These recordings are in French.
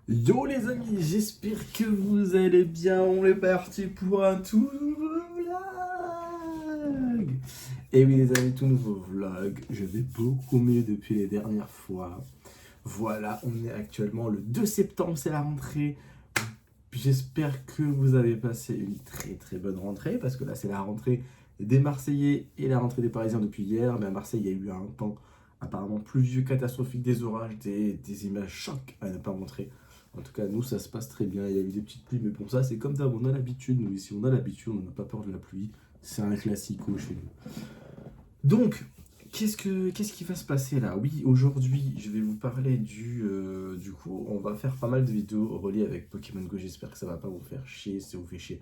Yo les amis, j'espère que vous allez bien. On est parti pour un tout nouveau vlog. Et oui les amis, tout nouveau vlog. Je vais beaucoup mieux depuis les dernières fois. Voilà, on est actuellement le 2 septembre, c'est la rentrée. J'espère que vous avez passé une très très bonne rentrée, parce que là c'est la rentrée des Marseillais et la rentrée des Parisiens depuis hier. Mais à Marseille, il y a eu un temps apparemment pluvieux, catastrophique, des orages, des images chocs à ne pas montrer. En tout cas, nous, ça se passe très bien. Il y a eu des petites pluies, mais pour ça, c'est comme d'hab, on a l'habitude. Nous, ici, on a l'habitude, on n'a pas peur de la pluie. C'est un classico chez nous. Donc, qu'est-ce qui va se passer là? Oui, aujourd'hui, je vais vous parler du coup, on va faire pas mal de vidéos reliées avec Pokémon Go. J'espère que ça va pas vous faire chier. Si ça vous fait chier,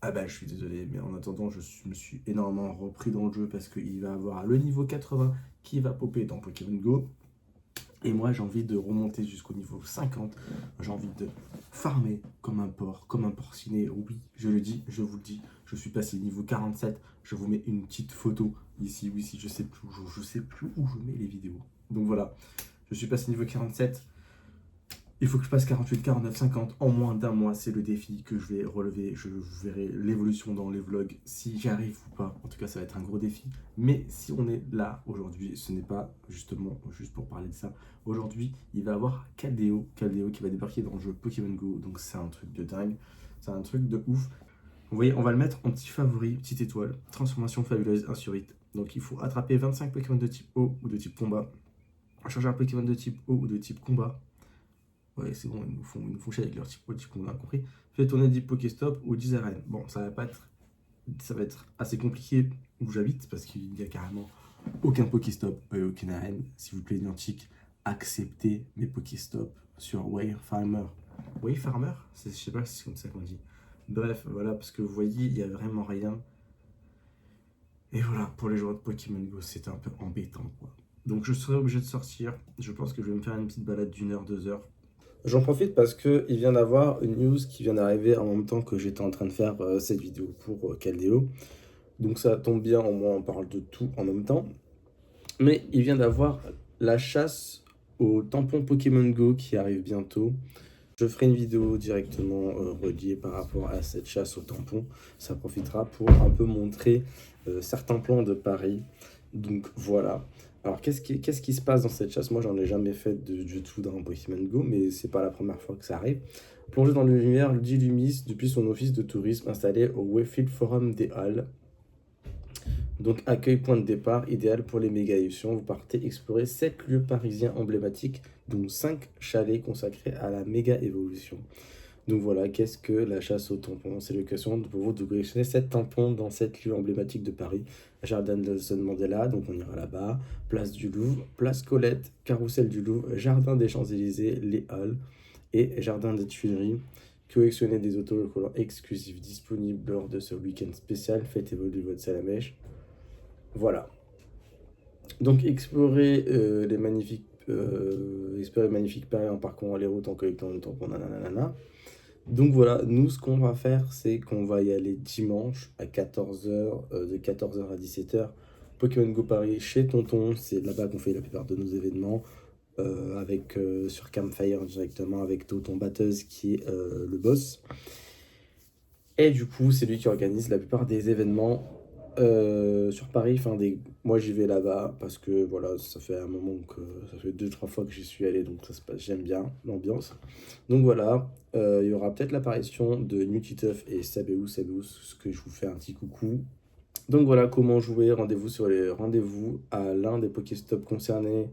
ah bah, je suis désolé, mais en attendant, me suis énormément repris dans le jeu parce qu'il va avoir le niveau 80 qui va popper dans Pokémon Go. Et moi, j'ai envie de remonter jusqu'au niveau 50. J'ai envie de farmer comme un porcinet. Oui, je le dis, je vous le dis. Je suis passé niveau 47. Je vous mets une petite photo ici. Oui, si je sais plus, je sais plus où je mets les vidéos. Donc voilà, je suis passé niveau 47. Il faut que je passe 48, 49, 50 en moins d'un mois. C'est le défi que je vais relever. Je verrai l'évolution dans les vlogs, si j'y arrive ou pas. En tout cas, ça va être un gros défi. Mais si on est là aujourd'hui, ce n'est pas justement juste pour parler de ça. Aujourd'hui, il va y avoir Caldeo qui va débarquer dans le jeu Pokémon Go. Donc c'est un truc de dingue. C'est un truc de ouf. Vous voyez, on va le mettre en petit favori, petite étoile. Transformation fabuleuse 1 sur 8. Donc il faut attraper 25 Pokémon de type eau ou de type combat. Changer un Pokémon de type eau ou de type combat. Ouais, c'est bon, ils nous font chier avec leur type qu'on a compris. Fais tourner 10 Pokéstop ou 10 arènes. Bon, ça va être assez compliqué où j'habite parce qu'il y a carrément aucun Pokéstop et aucune arène. S'il vous plaît, Niantic, acceptez mes Pokéstop sur Wayfarmer. Wayfarmer? Je sais pas si c'est comme ça qu'on dit. Bref, voilà, parce que vous voyez, il y a vraiment rien. Et voilà, pour les joueurs de Pokémon Go, c'est un peu embêtant, quoi. Donc je serai obligé de sortir. Je pense que je vais me faire une petite balade d'une heure, 2 heures. J'en profite parce qu'il vient d'avoir une news qui vient d'arriver en même temps que j'étais en train de faire cette vidéo pour Caldeo. Donc ça tombe bien, au moins on parle de tout en même temps. Mais il vient d'avoir la chasse au tampon Pokémon Go qui arrive bientôt. Je ferai une vidéo directement reliée par rapport à cette chasse au tampon. Ça profitera pour un peu montrer certains plans de Paris. Donc voilà. Alors qu'est-ce qui se passe dans cette chasse? Moi j'en ai jamais fait du tout dans Pokémon Go, mais c'est pas la première fois que ça arrive. Plongé dans l'univers d'Illumis depuis son office de tourisme installé au Wayfield Forum des Halles. Donc accueil point de départ idéal pour les méga éditions. Vous partez explorer 7 lieux parisiens emblématiques, dont 5 chalets consacrés à la méga évolution. Donc voilà, qu'est-ce que la chasse aux tampons? C'est l'occasion pour vous de collectionner 7 tampons dans 7 lieux emblématiques de Paris. Jardin de Nelson Mandela, donc on ira là-bas. Place du Louvre, Place Colette, Carrousel du Louvre, Jardin des Champs-Élysées, les Halles et Jardin des Tuileries. Collectionnez des autocollants exclusifs disponibles lors de ce week-end spécial. Faites évoluer votre salamèche. Voilà. Donc explorer les magnifiques Paris en parcourant les routes en collectant le tampon, nanana. Donc voilà, nous ce qu'on va faire, c'est qu'on va y aller dimanche à 14h, de 14h à 17h. Pokémon Go Paris chez Tonton, c'est là-bas qu'on fait la plupart de nos événements. Sur Campfire directement avec Tonton Batteuse qui est le boss. Et du coup, c'est lui qui organise la plupart des événements sur Paris. Moi, j'y vais là-bas parce que voilà, ça fait un moment que ça fait 2-3 fois que j'y suis allé, donc ça se passe, j'aime bien l'ambiance. Donc voilà, il y aura peut-être l'apparition de Nutiteuf et Sabeus, ce que je vous fais un petit coucou. Donc voilà comment jouer, rendez-vous à l'un des Pokéstops concernés.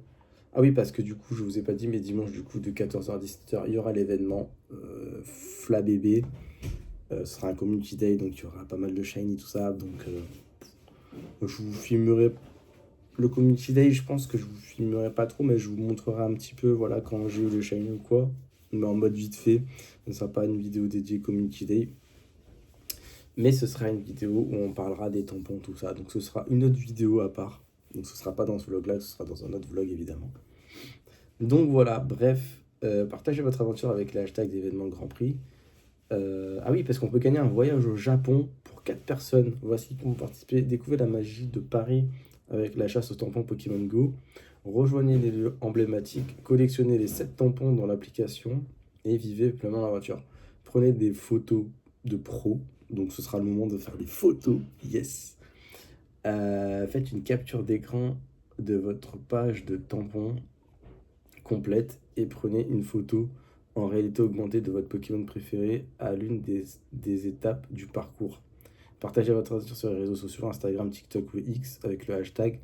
Ah oui, parce que du coup, je vous ai pas dit, mais dimanche, du coup, de 14h à 17h, il y aura l'événement Flabébé. Ce sera un community day, donc il y aura pas mal de shiny, tout ça. Donc je vous filmerai le community day, je pense que je vous filmerai pas trop, mais je vous montrerai un petit peu, voilà, quand j'ai eu le shiny ou quoi. Mais en mode vite fait. Ce ne sera pas une vidéo dédiée community day. Mais ce sera une vidéo où on parlera des tampons, tout ça. Donc ce sera une autre vidéo à part. Donc ce sera pas dans ce vlog-là, ce sera dans un autre vlog, évidemment. Donc voilà, bref, partagez votre aventure avec les hashtags d'événements Grand Prix. Ah oui, parce qu'on peut gagner un voyage au Japon pour 4 personnes. Voici comment participer. Découvrez la magie de Paris avec la chasse aux tampons Pokémon Go. Rejoignez les lieux emblématiques. Collectionnez les 7 tampons dans l'application. et vivez pleinement l'aventure. Prenez des photos de pro, donc ce sera le moment de faire des photos, yes. Faites une capture d'écran de votre page de tampon complète et prenez une photo en réalité augmentée de votre Pokémon préféré à l'une des étapes du parcours. Partagez votre aventure sur les réseaux sociaux, Instagram, TikTok ou X avec le hashtag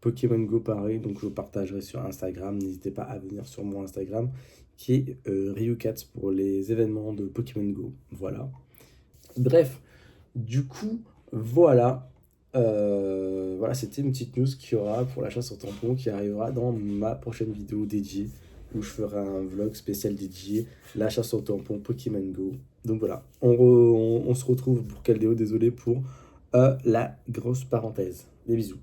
Pokémon Go pareil. Donc je vous partagerai sur Instagram. N'hésitez pas à venir sur mon Instagram qui est Ryucats pour les événements de Pokémon Go. Voilà. Bref, du coup, voilà. Voilà, c'était une petite news qu'il y aura pour la chasse au tampon qui arrivera dans ma prochaine vidéo dédiée où je ferai un vlog spécial dédié la chasse au tampon Pokémon Go. Donc voilà, on se retrouve pour Caldéo, désolé pour la grosse parenthèse. Des bisous.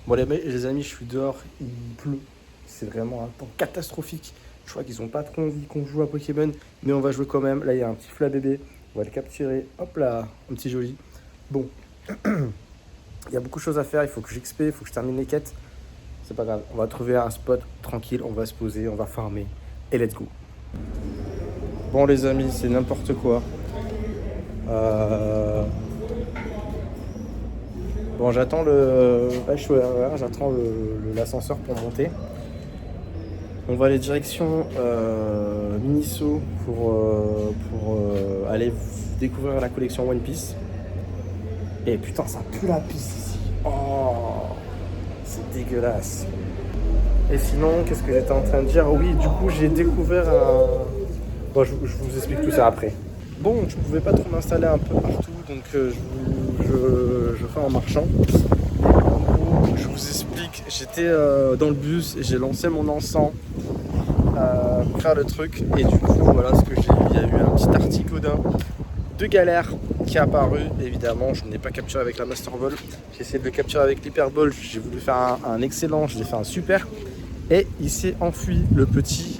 Bon les amis, je suis dehors, il pleut, c'est vraiment un temps catastrophique. Je crois qu'ils ont pas trop envie qu'on joue à Pokémon, mais on va jouer quand même. Là, il y a un petit Flabébé, on va le capturer. Hop là, un petit joli. Bon, il y a beaucoup de choses à faire, il faut que j'expé, il faut que je termine les quêtes. C'est pas grave, on va trouver un spot tranquille, on va se poser, on va farmer, et let's go. Bon les amis, c'est n'importe quoi. Bon, j'attends j'attends l'ascenseur pour monter. On va aller direction Miniso pour aller découvrir la collection One Piece. Et putain, ça pue la pisse ici. Oh, c'est dégueulasse. Et sinon, qu'est-ce que j'étais en train de dire? Oui, du coup, j'ai découvert un... Bon, je vous explique tout ça après. Bon, je pouvais pas trop m'installer un peu partout, donc je fais en marchant. En gros, je vous explique, j'étais dans le bus et j'ai lancé mon encens pour faire le truc. Et du coup, voilà ce que j'ai eu. Il y a eu un petit articodin de galère qui est apparu. Évidemment, je ne l'ai pas capturé avec la Master Ball. J'ai essayé de le capturer avec l'Hyper Ball. J'ai voulu faire un excellent, je l'ai fait un super. Et il s'est enfui, le petit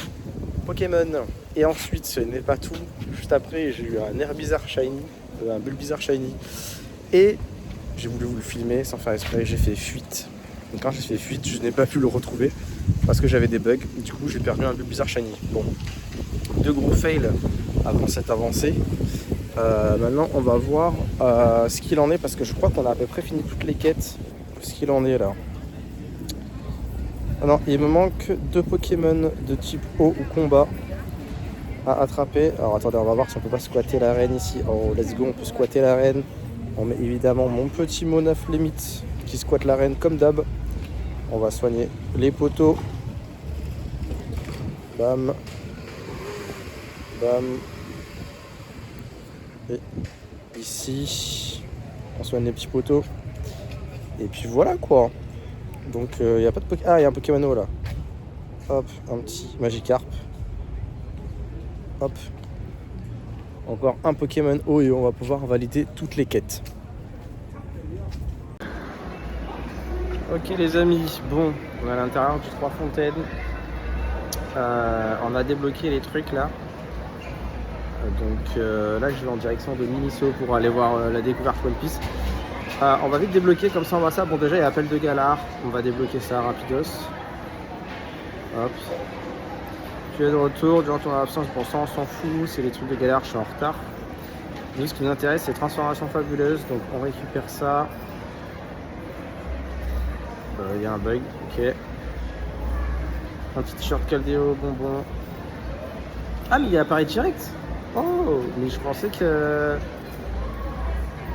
Pokémon. Et ensuite, ce n'est pas tout. Juste après, j'ai eu un Herbizarre Shiny, un Bulbizarre Shiny. Et j'ai voulu vous le filmer sans faire exprès. J'ai fait fuite. Donc quand j'ai fait fuite, je n'ai pas pu le retrouver parce que j'avais des bugs. Du coup, j'ai perdu un Bulbizarre Shiny. Bon, deux gros fails avant cette avancée. Maintenant, on va voir ce qu'il en est parce que je crois qu'on a à peu près fini toutes les quêtes. Ce qu'il en est là. Ah non, il me manque 2 Pokémon de type eau ou combat à attraper. Alors attendez, on va voir si on peut pas squatter l'arène ici. Oh, let's go, on peut squatter l'arène. On met évidemment mon petit Monaf Limite qui squatte l'arène comme d'hab. On va soigner les poteaux. Bam. Bam. Et ici, on soigne les petits poteaux. Et puis voilà quoi. Donc il n'y a pas de Pokémon. Ah, il y a un Pokémon là. Hop, un petit Magikarp. Hop. Encore un Pokémon eau et on va pouvoir valider toutes les quêtes. Ok les amis, bon, on est à l'intérieur du 3 Fontaines. On a débloqué les trucs là. Donc là je vais en direction de Miniso pour aller voir la découverte One Piece. On va vite débloquer comme ça on va ça. Bon déjà il y a appel de Galar, on va débloquer ça rapidos. Hop. Tu es de retour, durant ton absence, bon ça on s'en fout, c'est les trucs de Galar, je suis en retard. Nous ce qui nous intéresse c'est transformation fabuleuse, donc on récupère ça. Il y a un bug, ok. Un petit t-shirt Caldéo, bonbon. Ah mais il apparaît direct. Oh, mais je pensais que...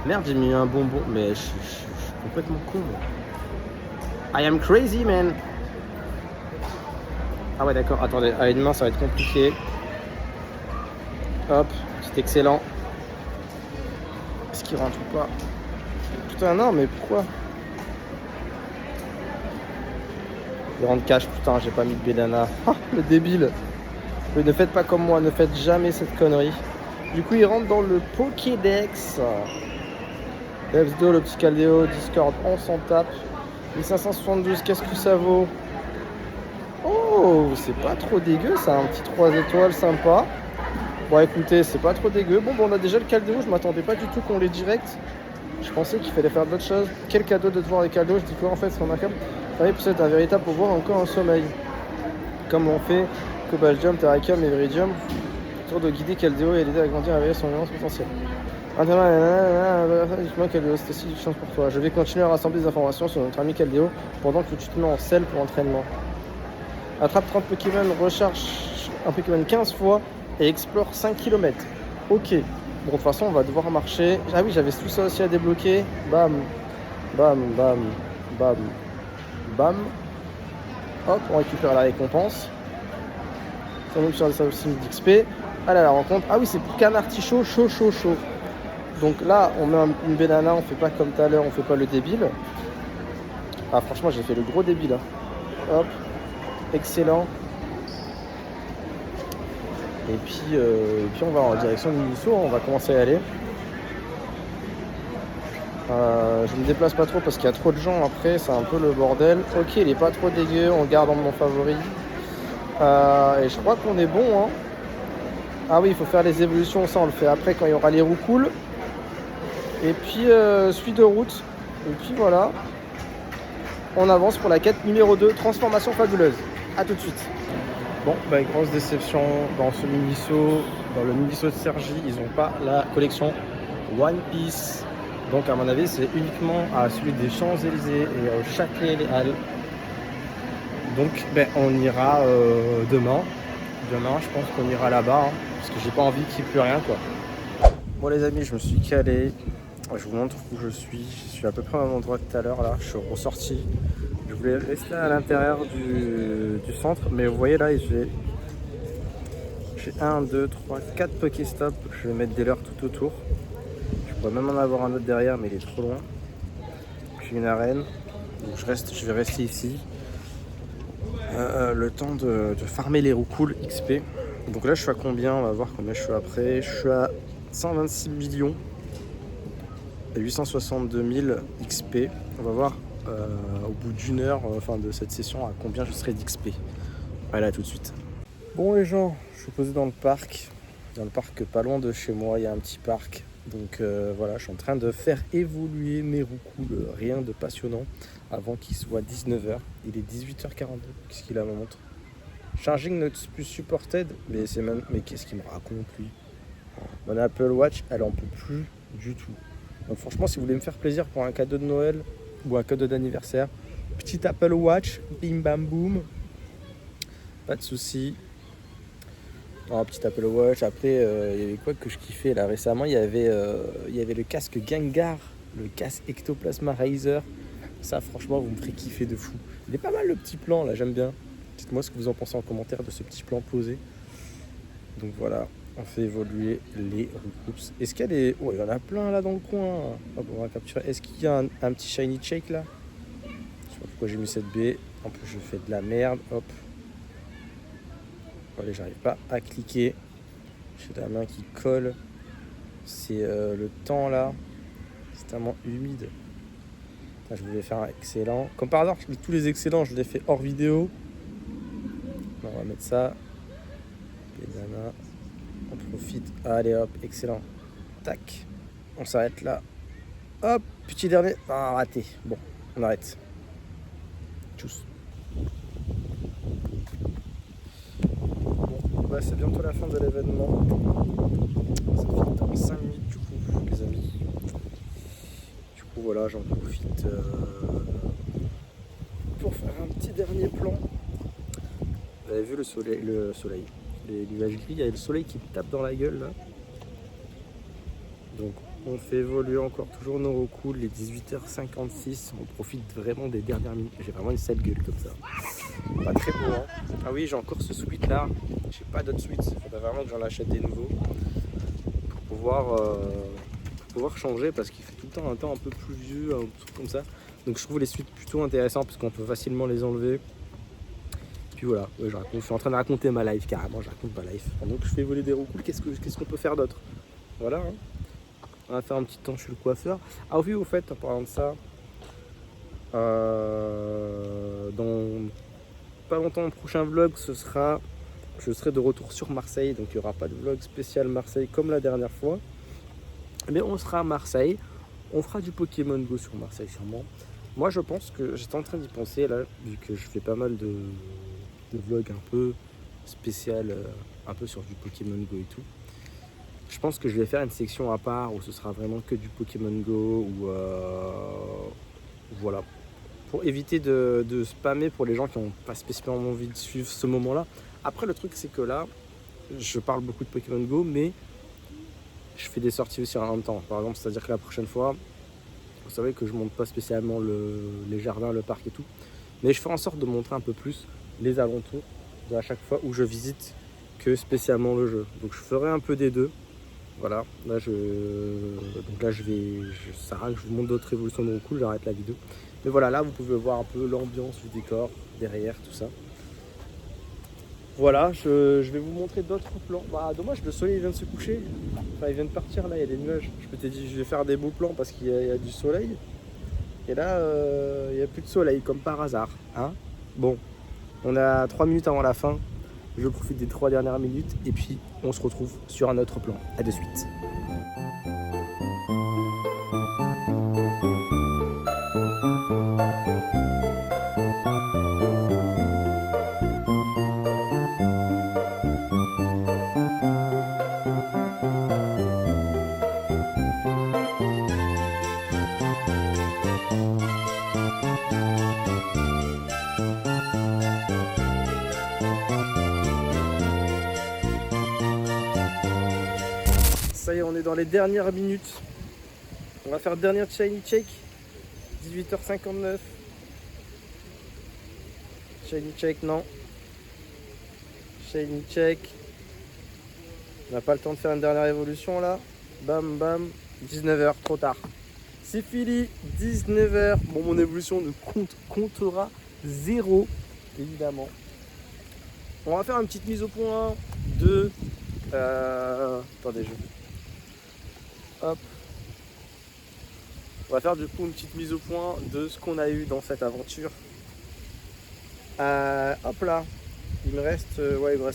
Merde, j'ai mis un bonbon, mais je suis complètement con. I am crazy, man. Ah ouais, d'accord, attendez, à une main, ça va être compliqué. Hop, c'est excellent. Est-ce qu'il rentre ou pas? Putain, non, mais pourquoi? Il rentre cash, putain, j'ai pas mis de Bédana. Ah, le débile. Ne faites pas comme moi, ne faites jamais cette connerie. Du coup, il rentre dans le Pokédex. Let's go, le petit Caldéo, Discord, on s'en tape. 1572, qu'est-ce que ça vaut? Oh, c'est pas trop dégueu, ça, un petit 3 étoiles sympa. Bon, écoutez, c'est pas trop dégueu. Bon, on a déjà le Caldéo, je m'attendais pas du tout qu'on l'ait direct. Je pensais qu'il fallait faire d'autres choses. Quel cadeau de devoir les cadeaux. Je dis quoi en fait, c'est remarquable. Oui, c'est un véritable pouvoir encore en sommeil. Comme l'ont fait Cobalt Terrakium et Viridium. Tour de guider Caldeo et l'aider à grandir et à réveiller son immense potentiel. Caldeo, c'est aussi une chance pour toi. Je vais continuer à rassembler des informations sur notre ami Caldeo pendant que tu te mets en selle pour l'entraînement. Attrape 30 Pokémon, recharge un Pokémon 15 fois et explore 5 km. Ok. Bon, de toute façon, on va devoir marcher. Ah oui, j'avais tout ça aussi à débloquer. Bam, bam, bam, bam, bam. Hop, on récupère la récompense. Ça nous sur des aussi d'XP. Allez à la rencontre. Ah oui, c'est pour qu'un artichaut chaud. Donc là, on met une banana, on fait pas comme tout à l'heure, on fait pas le débile. Ah, franchement, j'ai fait le gros débile. Hein. Hop, excellent. Et puis on va en direction du Miniso, on va commencer à y aller. Je me déplace pas trop parce qu'il y a trop de gens après, c'est un peu le bordel. Ok, il est pas trop dégueu, on garde en mon favori. Et je crois qu'on est bon. Hein. Ah oui, il faut faire les évolutions, ça on le fait après quand il y aura les roues cool. Et puis suite de route. Et puis voilà. On avance pour la quête numéro 2, transformation fabuleuse. A tout de suite. Bon, grosse déception dans ce Miniso, dans le Miniso de Sergi, ils n'ont pas la collection One Piece. Donc à mon avis, c'est uniquement à celui des Champs-Élysées et au Châtelet-Les Halles. Donc on ira demain. Demain, je pense qu'on ira là-bas, hein, parce que j'ai pas envie qu'il n'y ait plus rien, quoi. Bon les amis, je me suis calé. Je vous montre où je suis. Je suis à peu près au même endroit que tout à l'heure, là. Je suis ressorti. Je voulais rester à l'intérieur du centre, mais vous voyez là, j'ai 1, 2, 3, 4 Pokéstop. Je vais mettre des leurs tout autour. Je pourrais même en avoir un autre derrière, mais il est trop loin. J'ai une arène, donc je vais rester ici. Le temps de farmer les roucoules XP. Donc là, je suis à combien? On va voir combien je suis après. Je suis à 126 millions et 862 000 XP. On va voir au bout d'une heure de cette session à combien je serai d'XP. Voilà, tout de suite. Bon les gens, je suis posé dans le parc pas loin de chez moi, il y a un petit parc. Donc voilà, je suis en train de faire évoluer mes roucoules, rien de passionnant, avant qu'il soit 19h. Il est 18h42, qu'est-ce qu'il a ma montre? Charging not plus supported, mais qu'est-ce qu'il me raconte lui? Mon Apple Watch, elle en peut plus du tout. Donc franchement, si vous voulez me faire plaisir pour un cadeau de Noël ou un cadeau d'anniversaire, petit Apple Watch, bim bam boum, pas de souci. Un petit Apple Watch. Après, il y avait quoi que je kiffais là récemment? Il y avait le casque Gengar, le casque Ectoplasma Razer. Ça, franchement, vous me ferez kiffer de fou. Il est pas mal le petit plan là, j'aime bien. Dites-moi ce que vous en pensez en commentaire de ce petit plan posé. Donc voilà, on fait évoluer les roucoules. Est-ce qu'il y a des... Oh, il y en a plein là dans le coin. Hop, on va capturer. Est-ce qu'il y a un petit shiny shake là? Je sais pas pourquoi j'ai mis cette baie. En plus, je fais de la merde. Hop. Allez, j'arrive pas à cliquer. J'ai la main qui colle. C'est le temps là. C'est tellement humide. Là, je voulais faire un excellent. Comme par hasard, tous les excellents, je les fais hors vidéo. On va mettre ça. Les nanas. On profite. Allez hop, excellent. Tac. On s'arrête là. Hop, petit dernier. Ah, raté. Bon, on arrête. Tchuss. Bon, c'est bientôt la fin de l'événement. Ça finit dans 5 minutes du coup, les amis. Du coup, voilà, j'en profite pour faire un petit dernier plan. Vous avez vu le soleil, les nuages gris, il y a le soleil qui me tape dans la gueule là. Donc on fait évoluer encore toujours nos roucoules, les 18h56, on profite vraiment des dernières minutes. J'ai vraiment une sale gueule comme ça. Pas très beau hein. Ah oui, j'ai encore ce sweat là, j'ai pas d'autres sweats, il faudrait vraiment que j'en achète des nouveaux pour pouvoir changer parce qu'il fait tout le temps un temps un peu pluvieux, un truc comme ça. Donc je trouve les suites plutôt intéressants parce qu'on peut facilement les enlever. Puis voilà, ouais, je suis en train de raconter ma life carrément, je raconte ma life. Donc je fais voler des roucoules, qu'est-ce qu'on peut faire d'autre? Voilà, hein. On va faire un petit temps chez le coiffeur. Ah oui, au fait, en parlant de ça, dans pas longtemps, le prochain vlog, je serai de retour sur Marseille, donc il n'y aura pas de vlog spécial Marseille comme la dernière fois. Mais on sera à Marseille, On fera du Pokémon Go sur Marseille sûrement. Moi je pense que j'étais en train d'y penser là, vu que je fais pas mal de vlogs un peu spécial, un peu sur du Pokémon Go et tout. Je pense que je vais faire une section à part où ce sera vraiment que du Pokémon Go ou voilà. Pour éviter de spammer pour les gens qui n'ont pas spécialement envie de suivre ce moment-là. Après le truc c'est que là, je parle beaucoup de Pokémon Go, mais je fais des sorties aussi en même temps. Par exemple, c'est-à-dire que la prochaine fois, vous savez que je monte pas spécialement les jardins, le parc et tout, mais je fais en sorte de montrer un peu plus les alentours à chaque fois où je visite que spécialement le jeu. Donc je ferai un peu des deux. Voilà, là je vais, ça sert à rien que je vous montre d'autres évolutions de mon coup, j'arrête la vidéo. Mais voilà, là vous pouvez voir un peu l'ambiance du décor derrière tout ça. Voilà, je vais vous montrer d'autres plans. Bah dommage, le soleil vient de se coucher. Enfin, il vient de partir là, il y a des nuages. Je m'étais dit je vais faire des beaux plans parce qu'il y a du soleil. Et là, il n'y a plus de soleil comme par hasard. Hein, bon, on a 3 minutes avant la fin. Je profite des 3 dernières minutes et puis on se retrouve sur un autre plan. A de suite. Ça y est, on est dans les dernières minutes. On va faire dernière shiny check. 18h59. Shiny check, non. Shiny check. On n'a pas le temps de faire une dernière évolution là. Bam bam. 19h, trop tard. C'est fini. 19h. Bon, mon évolution ne comptera 0, évidemment. On va faire une petite mise au point de... attendez, hop. On va faire du coup une petite mise au point de ce qu'on a eu dans cette aventure. Hop là. Il me reste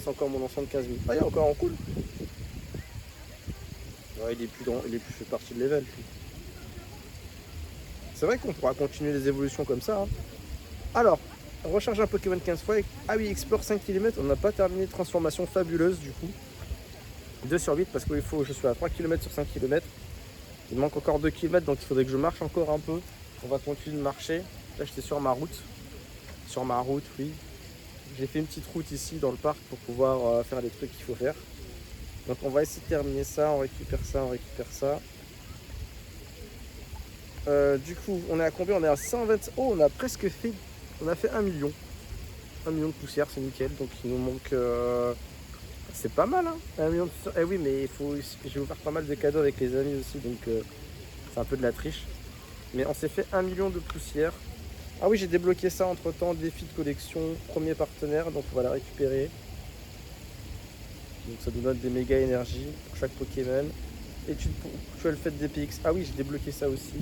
encore mon ensemble de 15 000. Ah, il est encore en cool. Ouais, il est plus fait partie de level. C'est vrai qu'on pourra continuer les évolutions comme ça. Hein. Alors, recharge un Pokémon 15 fois. Ah oui, explore 5 km. On n'a pas terminé transformation fabuleuse du coup. 2 sur 8 parce qu'il faut, je suis à 3 km sur 5 km. Il manque encore 2 km donc il faudrait que je marche encore un peu. On va continuer de marcher. Là j'étais sur ma route. Sur ma route, oui. J'ai fait une petite route ici dans le parc pour pouvoir faire les trucs qu'il faut faire. Donc on va essayer de terminer ça. On récupère ça, on récupère ça. Du coup, on est à combien? On est à 120. Oh, on a presque fait. On a fait 1 million. 1 million de poussière, c'est nickel. Donc il nous manque... c'est pas mal, hein, 1 million de... Eh oui, mais je vais vous faire pas mal de cadeaux avec les amis aussi, donc c'est un peu de la triche. Mais on s'est fait 1 million de poussière. Ah oui, j'ai débloqué ça entre temps, défi de collection, premier partenaire, donc on va la récupérer. Donc ça nous donne des méga énergies pour chaque Pokémon. Étude ponctuelle faite des PX. Ah oui, j'ai débloqué ça aussi.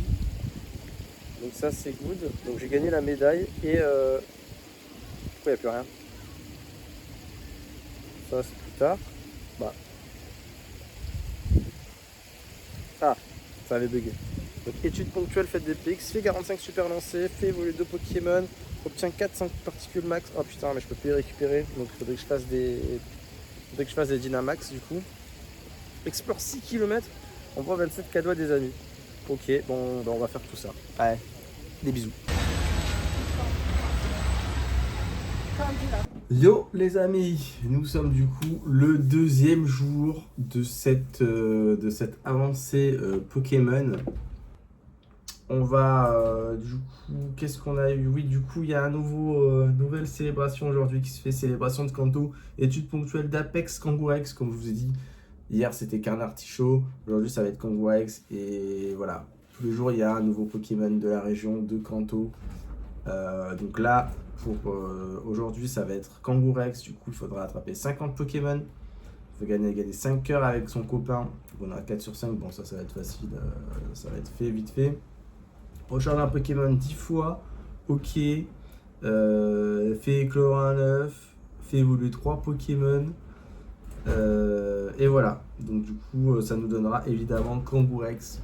Donc ça c'est good. Donc j'ai gagné la médaille et pourquoi il n'y a plus rien? Ça c'est plus tard. Bah. Ah, ça avait bugué. Donc étude ponctuelle faite des PX, fait 45 super lancers, fait évoluer 2 Pokémon, obtient 4-5 particules max. Oh putain, mais je peux plus les récupérer. Donc il faudrait que je fasse des Dynamax du coup. Explore 6 km, on voit 27 cadeaux à des amis. Ok, bon, ben on va faire tout ça. Ouais, des bisous. Yo les amis, nous sommes du coup le 2e jour de cette avancée Pokémon. On va du coup, qu'est-ce qu'on a eu? Oui, du coup, il y a un nouvelle célébration aujourd'hui qui se fait, célébration de Kanto, étude ponctuelle d'Apex Kangourex, comme je vous ai dit. Hier, c'était Carnartichaud, aujourd'hui, ça va être Kangourex, et voilà. Tous les jours, il y a un nouveau Pokémon de la région de Kanto. Donc là, pour aujourd'hui, ça va être Kangourex, du coup, il faudra attraper 50 Pokémon. Il faut gagner 5 cœurs avec son copain. On a 4 sur 5, bon, ça va être facile, ça va être fait, vite fait. Recharge un Pokémon 10 fois, ok, fait éclore un œuf, fait évoluer 3 Pokémon, et voilà. Donc du coup, ça nous donnera évidemment Kangourex.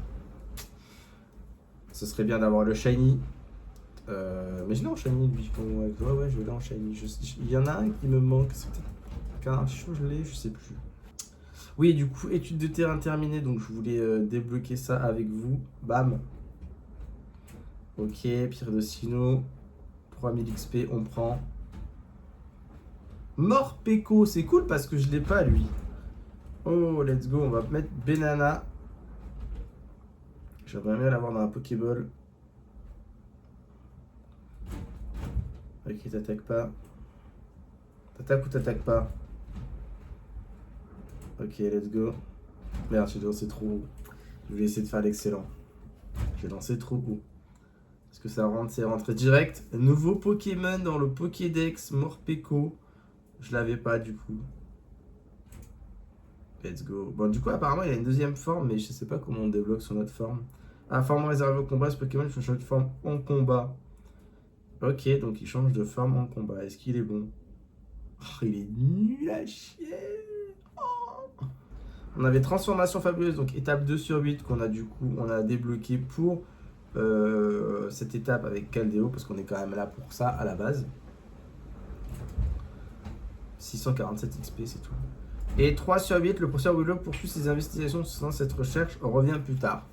Ce serait bien d'avoir le shiny. Mais je l'ai en shiny lui. Ouais, je l'ai en shiny. Il y en a un qui me manque. C'est peut-être qu'un chaud, je l'ai, je sais plus. Oui, du coup, étude de terrain terminée. Donc je voulais débloquer ça avec vous. Bam. Ok, Pierre de Sino. 3000 XP, on prend. Morpeko, c'est cool parce que je l'ai pas lui. Oh, let's go, on va mettre Banana. J'aimerais bien l'avoir dans un Pokéball. Ok, t'attaques pas. T'attaques ou t'attaques pas? Ok, let's go. Merde, j'ai lancé trop haut. Je vais essayer de faire l'excellent. J'ai lancé trop haut. Est-ce que ça rentre? C'est rentré direct. Nouveau Pokémon dans le Pokédex, Morpeko. Je l'avais pas du coup. Let's go. Bon, du coup, apparemment, il a une deuxième forme, mais je sais pas comment on débloque son autre forme. Ah, forme réservée au combat, ce Pokémon change de forme en combat. Ok, donc il change de forme en combat. Est-ce qu'il est bon? Oh, il est nul à chier. Oh. On avait transformation fabuleuse, donc étape 2 sur 8 qu'on a du coup, on a débloqué pour cette étape avec Caldeo, parce qu'on est quand même là pour ça à la base. 647 XP, c'est tout. Et 3 sur 8, le professeur Willow poursuit ses investigations sur cette recherche, revient plus tard.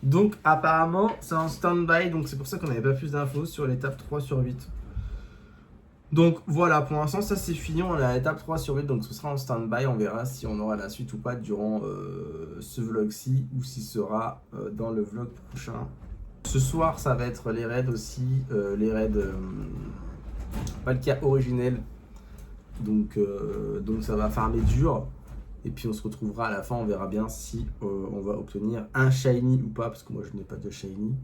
Donc apparemment c'est en stand-by, donc c'est pour ça qu'on n'avait pas plus d'infos sur l'étape 3 sur 8. Donc voilà, pour l'instant ça c'est fini, on est à l'étape 3 sur 8, donc ce sera en stand-by, on verra si on aura la suite ou pas durant ce vlog-ci, ou s'il sera dans le vlog prochain. Ce soir ça va être les raids aussi, les raids Palkia originel. Donc ça va farmer dur. Et puis on se retrouvera à la fin, on verra bien si on va obtenir un shiny ou pas, parce que moi je n'ai pas de shiny.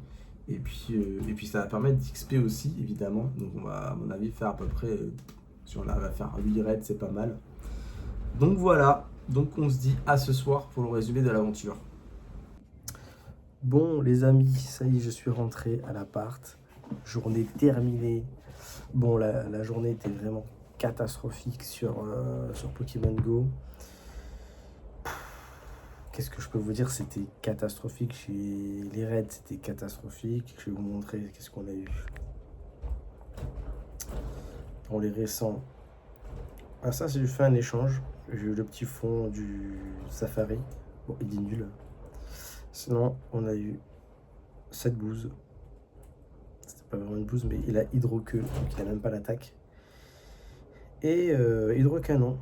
Et puis ça va permettre d'XP aussi, évidemment. Donc on va à mon avis faire à peu près, si on arrive à faire 8 raids, c'est pas mal. Donc voilà, donc on se dit à ce soir pour le résumé de l'aventure. Bon les amis, ça y est, je suis rentré à l'appart. Journée terminée. Bon, la journée était vraiment catastrophique sur Pokémon Go. Qu'est-ce que je peux vous dire? C'était catastrophique. Chez les raids, c'était catastrophique. Je vais vous montrer qu'est-ce qu'on a eu. Pour les récents. Ah ça, j'ai fait un échange. J'ai eu le petit fond du Safari. Bon, il est nul. Sinon, on a eu cette bouse. C'était pas vraiment une bouse, mais il a hydro-queue, donc il a même pas l'attaque. Et hydro-canon.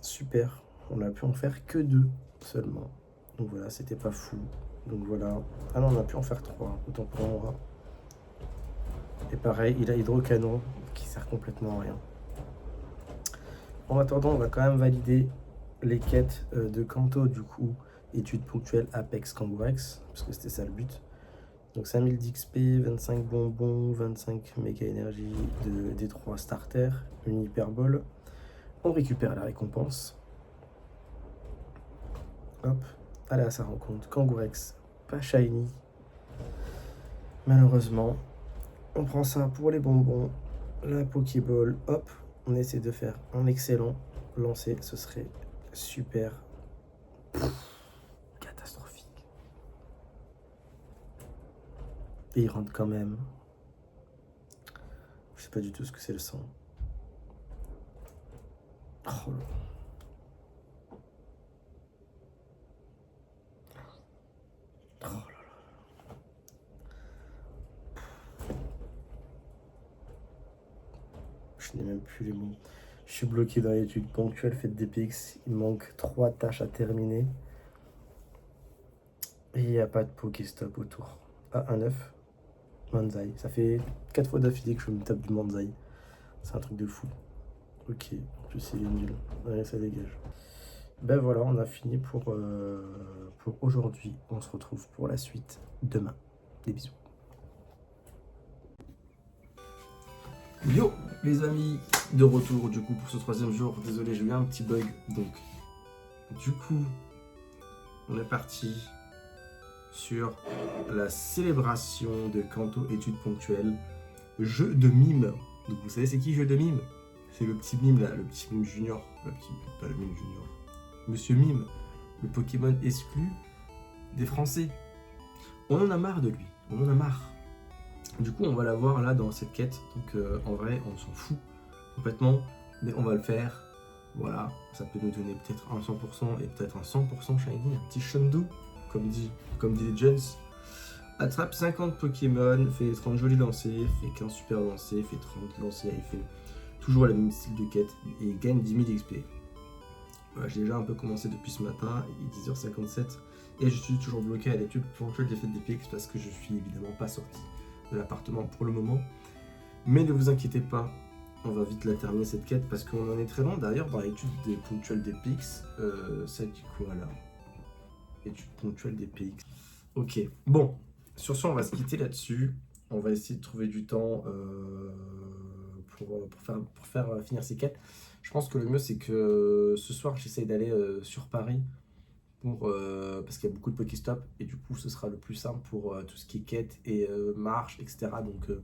Super. On a pu en faire que 2 seulement. Donc voilà, c'était pas fou. Donc voilà. Ah non, on a pu en faire 3. Autant pour moi. Et pareil, il a hydro-canon qui sert complètement à rien. En attendant, on va quand même valider les quêtes de Kanto, du coup, études ponctuelles Apex Kangourex, parce que c'était ça le but. Donc 5000 d'XP, 25 bonbons, 25 méga énergie de D3 starter, une hyperbole. On récupère la récompense. Hop, allez à sa rencontre. Kangourex, pas shiny. Malheureusement, on prend ça pour les bonbons. La Pokéball, hop, on essaie de faire un excellent lancer, ce serait super. Catastrophique. Et il rentre quand même. Je sais pas du tout ce que c'est le sang. Oh là. Oh là là. Je n'ai même plus les mots. Je suis bloqué dans l'étude ponctuelle, faites des PX. Il manque 3 tâches à terminer. Et il n'y a pas de Pokéstop autour. Ah, un œuf. Manzai. Ça fait 4 fois d'affilée que je me tape du Manzai. C'est un truc de fou. Ok, en plus il est nul. Ouais, ça dégage. Ben voilà, on a fini pour aujourd'hui. On se retrouve pour la suite demain. Des bisous. Yo les amis, de retour du coup pour ce 3e jour. Désolé, j'ai eu un petit bug. Donc du coup, on est parti sur la célébration de Kanto études ponctuelles. Jeu de mime. Donc vous savez c'est qui jeu de mime? C'est le petit mime là, le petit mime junior. Pas le mime junior. Monsieur Mime, le Pokémon exclu des Français. On en a marre de lui. On en a marre. Du coup, on va la voir là dans cette quête. Donc en vrai, on s'en fout complètement. Mais on va le faire. Voilà, ça peut nous donner peut-être un 100% et peut-être un 100% shiny, un petit Shundu, comme dit Legends. Attrape 50 Pokémon, fait 30 jolis lancers, fait 15 super lancers, fait 30 lancers, il fait toujours le même style de quête et gagne 10 000 XP. Voilà, j'ai déjà un peu commencé depuis ce matin, il est 10h57 et je suis toujours bloqué à l'étude ponctuelle des fêtes des Pix parce que je suis évidemment pas sorti de l'appartement pour le moment. Mais ne vous inquiétez pas, on va vite la terminer cette quête parce qu'on en est très loin. D'ailleurs, dans l'étude des ponctuelles des PX, ça dit quoi là? Étude ponctuelle des PX. Ok, bon, sur ce, on va se quitter là-dessus. On va essayer de trouver du temps pour faire finir ces quêtes. Je pense que le mieux, c'est que ce soir, j'essaye d'aller sur Paris parce qu'il y a beaucoup de Pokéstop et du coup, ce sera le plus simple pour tout ce qui est quête et marche, etc. Donc,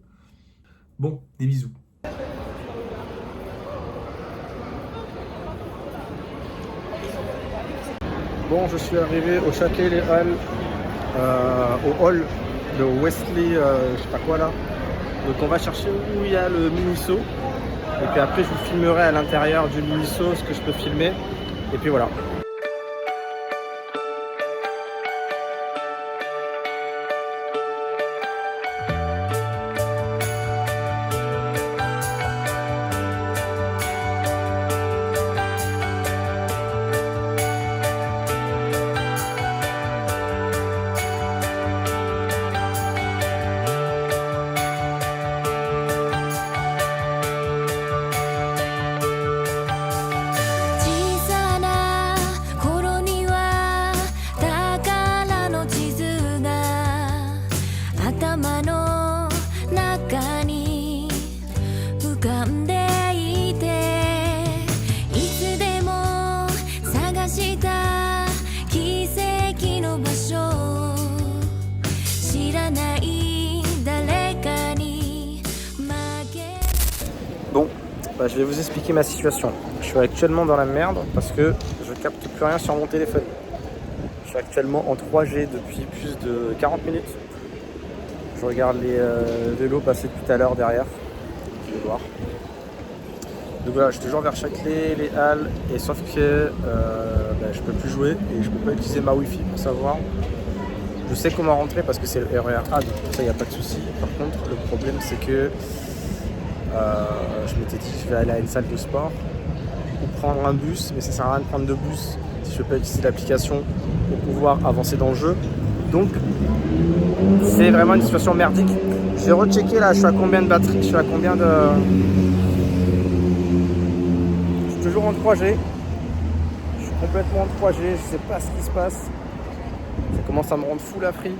bon, des bisous. Bon, je suis arrivé au Châtelet-les-Halles, au hall de Wesley, je sais pas quoi là. Donc on va chercher où il y a le Miniso. Et puis après je vous filmerai à l'intérieur du Miniso ce que je peux filmer. Et puis voilà. Bon, bah, je vais vous expliquer ma situation. Je suis actuellement dans la merde parce que je capte plus rien sur mon téléphone. Je suis actuellement en 3G depuis plus de 40 minutes. Je regarde les vélos passer tout à l'heure derrière. Je vais voir. Donc voilà, je suis toujours vers Châtelet, les Halles, et sauf que je peux plus jouer et je peux pas utiliser ma Wi-Fi pour savoir. Je sais comment rentrer parce que c'est le RER A, donc pour ça il n'y a pas de souci. Par contre, le problème c'est que je m'étais dit que je vais aller à une salle de sport ou prendre un bus, mais ça sert à rien de prendre de bus si je ne peux pas utiliser l'application pour pouvoir avancer dans le jeu. Donc c'est vraiment une situation merdique. Je vais rechecker là, je suis à combien de batterie, je suis à combien de... Je suis toujours en 3G. Je suis complètement en 3G, je sais pas ce qui se passe. Ça commence à me rendre fou la free.